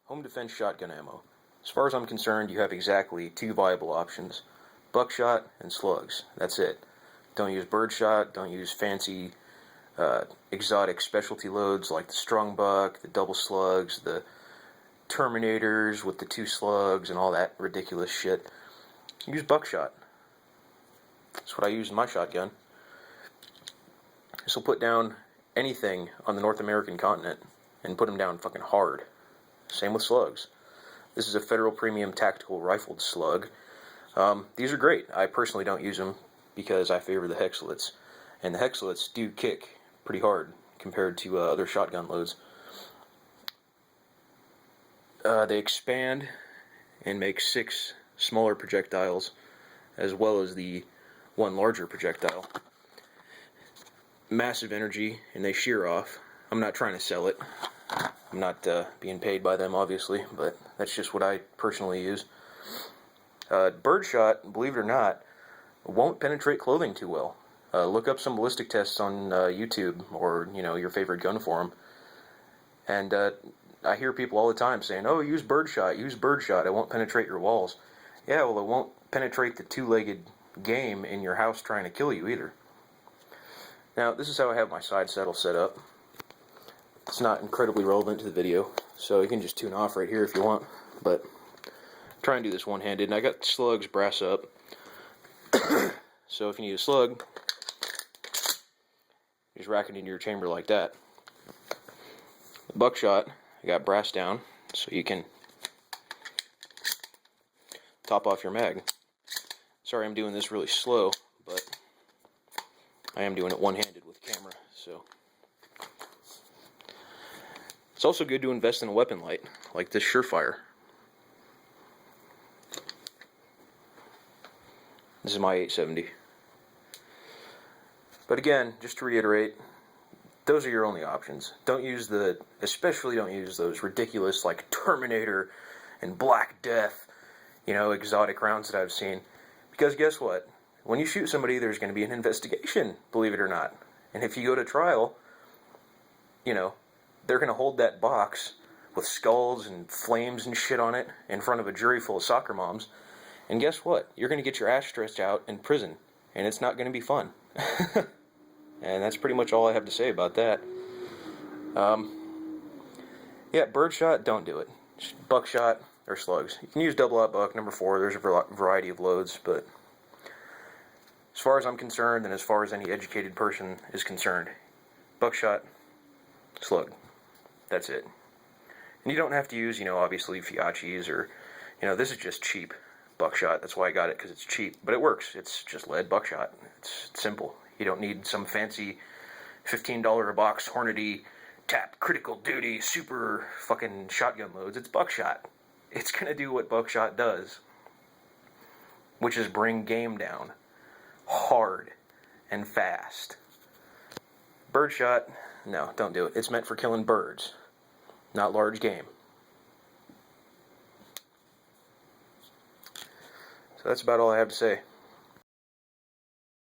home defense shotgun ammo. As far as I'm concerned, you have exactly two viable options. Buckshot and slugs. That's it. Don't use birdshot, don't use fancy exotic specialty loads like the strung buck, the double slugs, the Terminators with the 2 slugs and all that ridiculous shit. Use buckshot. That's what I use in my shotgun. This will put down anything on the North American continent and put them down fucking hard. Same with slugs. This is a Federal Premium Tactical Rifled Slug. These are great. I personally don't use them because I favor the Hexlets. And the Hexlets do kick pretty hard compared to other shotgun loads. They expand and make 6 smaller projectiles as well as the 1 larger projectile. Massive energy, and they shear off. I'm not trying to sell it. I'm not being paid by them, obviously, but that's just what I personally use. Birdshot, believe it or not, won't penetrate clothing too well. Look up some ballistic tests on YouTube or your favorite gun forum, and I hear people all the time saying, "Oh, use birdshot, it won't penetrate your walls." Yeah, well, it won't penetrate the 2-legged game in your house trying to kill you either. Now, this is how I have my side saddle set up. It's not incredibly relevant to the video, so you can just tune off right here if you want, but try and do this one-handed. And I got slugs brass up, so if you need a slug, just rack it into your chamber like that. The buckshot, I got brass down, so you can top off your mag. Sorry I'm doing this really slow, but I am doing it one-handed with camera, so. It's also good to invest in a weapon light, like this Surefire. This is my 870. But again, just to reiterate, those are your only options. Especially don't use those ridiculous, like, Terminator and Black Death, exotic rounds that I've seen. Because guess what? When you shoot somebody, there's going to be an investigation, believe it or not. And if you go to trial, they're going to hold that box with skulls and flames and shit on it in front of a jury full of soccer moms. And guess what? You're going to get your ass stretched out in prison. And it's not going to be fun. And that's pretty much all I have to say about that. Yeah, birdshot, don't do it. Just buckshot or slugs. You can use double-aught buck, number 4. There's a variety of loads, but as far as I'm concerned, and as far as any educated person is concerned, buckshot, slug. That's it. And you don't have to use, obviously Fiachis or, this is just cheap buckshot. That's why I got it, because it's cheap. But it works. It's just lead buckshot. It's simple. You don't need some fancy $15 a box Hornady tap critical duty super fucking shotgun loads. It's buckshot. It's going to do what buckshot does, which is bring game down hard and fast. Birdshot, no, don't do it. It's meant for killing birds, not large game. So that's about all I have to say.